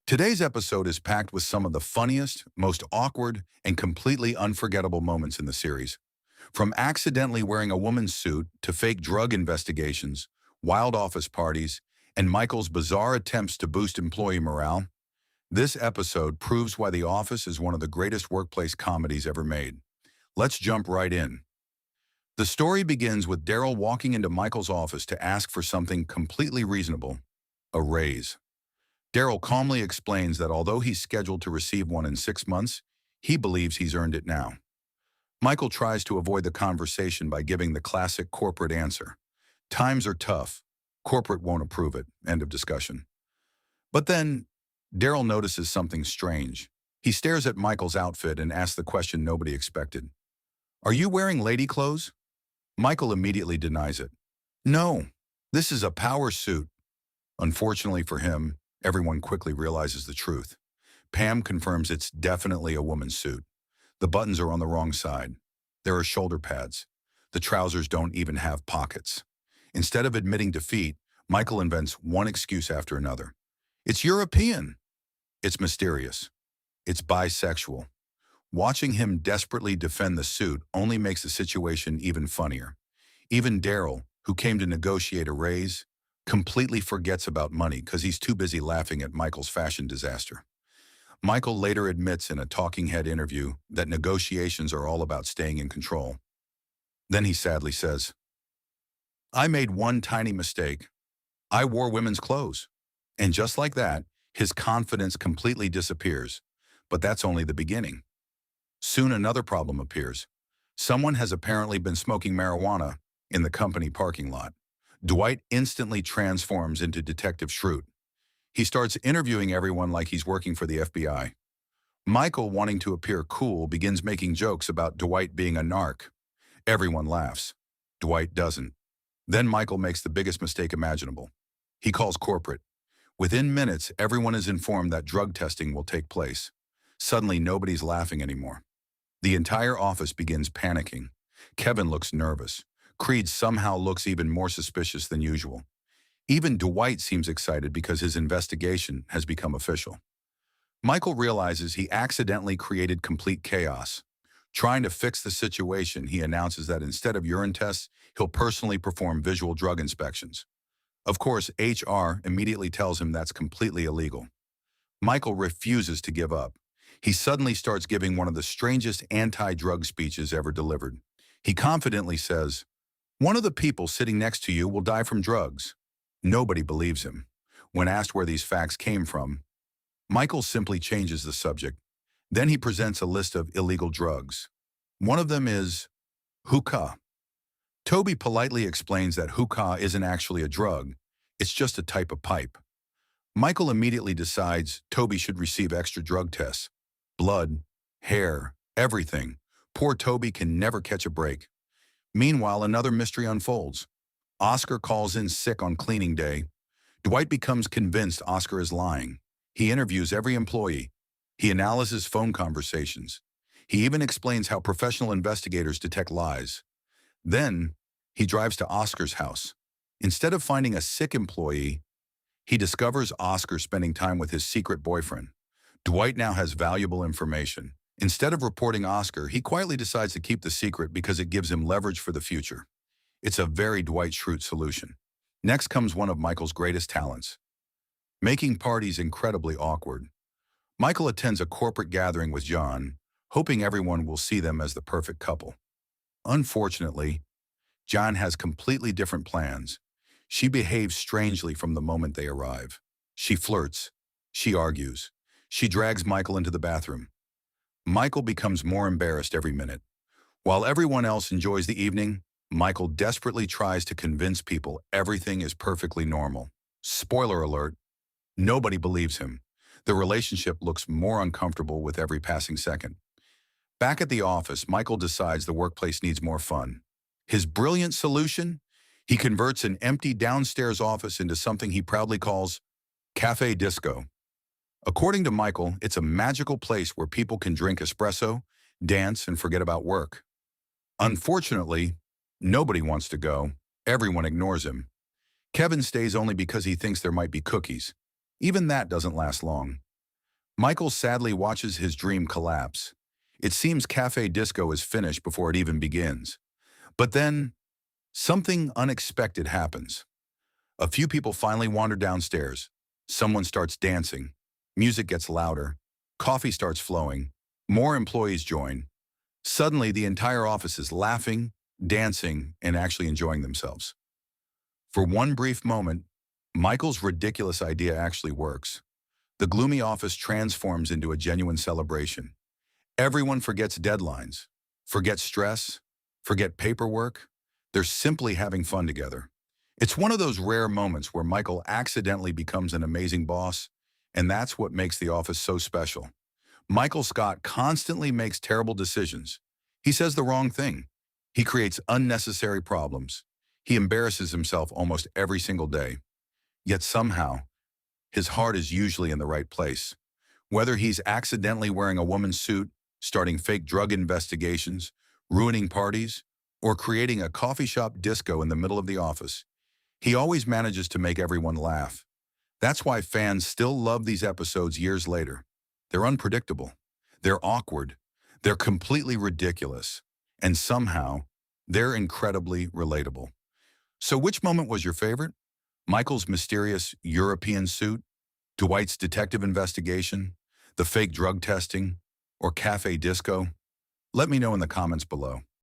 Today's episode is packed with some of the funniest, most awkward, and completely unforgettable moments in the series. From accidentally wearing a woman's suit to fake drug investigations, wild office parties, and Michael's bizarre attempts to boost employee morale, this episode proves why The Office is one of the greatest workplace comedies ever made. Let's jump right in. The story begins with Daryl walking into Michael's office to ask for something completely reasonable, a raise. Daryl calmly explains that although he's scheduled to receive one in 6 months, he believes he's earned it now. Michael tries to avoid the conversation by giving the classic corporate answer. Times are tough. Corporate won't approve it. End of discussion. But then, Daryl notices something strange. He stares at Michael's outfit and asks the question nobody expected. "Are you wearing lady clothes?" Michael immediately denies it. "No, this is a power suit." Unfortunately for him, everyone quickly realizes the truth. Pam confirms it's definitely a woman's suit. The buttons are on the wrong side. There are shoulder pads. The trousers don't even have pockets. Instead of admitting defeat, Michael invents one excuse after another. It's European. It's mysterious. It's bisexual. Watching him desperately defend the suit only makes the situation even funnier. Even Daryl, who came to negotiate a raise, completely forgets about money because he's too busy laughing at Michael's fashion disaster. Michael later admits in a talking head interview that negotiations are all about staying in control. Then he sadly says, "I made one tiny mistake. I wore women's clothes." And just like that, his confidence completely disappears. But that's only the beginning. Soon another problem appears. Someone has apparently been smoking marijuana in the company parking lot. Dwight instantly transforms into Detective Schrute. He starts interviewing everyone like he's working for the FBI. Michael, wanting to appear cool, begins making jokes about Dwight being a narc. Everyone laughs. Dwight doesn't. Then Michael makes the biggest mistake imaginable. He calls corporate. Within minutes, everyone is informed that drug testing will take place. Suddenly, nobody's laughing anymore. The entire office begins panicking. Kevin looks nervous. Creed somehow looks even more suspicious than usual. Even Dwight seems excited because his investigation has become official. Michael realizes he accidentally created complete chaos. Trying to fix the situation, he announces that instead of urine tests, he'll personally perform visual drug inspections. Of course, HR immediately tells him that's completely illegal. Michael refuses to give up. He suddenly starts giving one of the strangest anti-drug speeches ever delivered. He confidently says, "One of the people sitting next to you will die from drugs." Nobody believes him. When asked where these facts came from, Michael simply changes the subject. Then he presents a list of illegal drugs. One of them is hookah. Toby politely explains that hookah isn't actually a drug. It's just a type of pipe. Michael immediately decides Toby should receive extra drug tests. Blood, hair, everything. Poor Toby can never catch a break. Meanwhile, another mystery unfolds. Oscar calls in sick on cleaning day. Dwight becomes convinced Oscar is lying. He interviews every employee. He analyzes phone conversations. He even explains how professional investigators detect lies. Then, he drives to Oscar's house. Instead of finding a sick employee, he discovers Oscar spending time with his secret boyfriend. Dwight now has valuable information. Instead of reporting Oscar, he quietly decides to keep the secret because it gives him leverage for the future. It's a very Dwight Schrute solution. Next comes one of Michael's greatest talents, making parties incredibly awkward. Michael attends a corporate gathering with John, hoping everyone will see them as the perfect couple. Unfortunately, John has completely different plans. She behaves strangely from the moment they arrive. She flirts. She argues. She drags Michael into the bathroom. Michael becomes more embarrassed every minute. While everyone else enjoys the evening, Michael desperately tries to convince people everything is perfectly normal. Spoiler alert, nobody believes him. The relationship looks more uncomfortable with every passing second. Back at the office, Michael decides the workplace needs more fun. His brilliant solution? He converts an empty downstairs office into something he proudly calls Café Disco. According to Michael, it's a magical place where people can drink espresso, dance, and forget about work. Unfortunately, nobody wants to go. Everyone ignores him. Kevin stays only because he thinks there might be cookies. Even that doesn't last long. Michael sadly watches his dream collapse. It seems Café Disco is finished before it even begins. But then, something unexpected happens. A few people finally wander downstairs. Someone starts dancing. Music gets louder. Coffee starts flowing. More employees join. Suddenly, the entire office is laughing, dancing, and actually enjoying themselves. For one brief moment, Michael's ridiculous idea actually works. The gloomy office transforms into a genuine celebration. Everyone forgets deadlines, forgets stress, forget paperwork. They're simply having fun together. It's one of those rare moments where Michael accidentally becomes an amazing boss, and that's what makes the office so special. Michael Scott constantly makes terrible decisions. He says the wrong thing. He creates unnecessary problems. He embarrasses himself almost every single day. Yet somehow, his heart is usually in the right place. Whether he's accidentally wearing a woman's suit, starting fake drug investigations, ruining parties, or creating a coffee shop disco in the middle of the office, he always manages to make everyone laugh. That's why fans still love these episodes years later. They're unpredictable. They're awkward. They're completely ridiculous. And somehow, they're incredibly relatable. So which moment was your favorite? Michael's mysterious European suit? Dwight's detective investigation? The fake drug testing? Or Cafe Disco? Let me know in the comments below.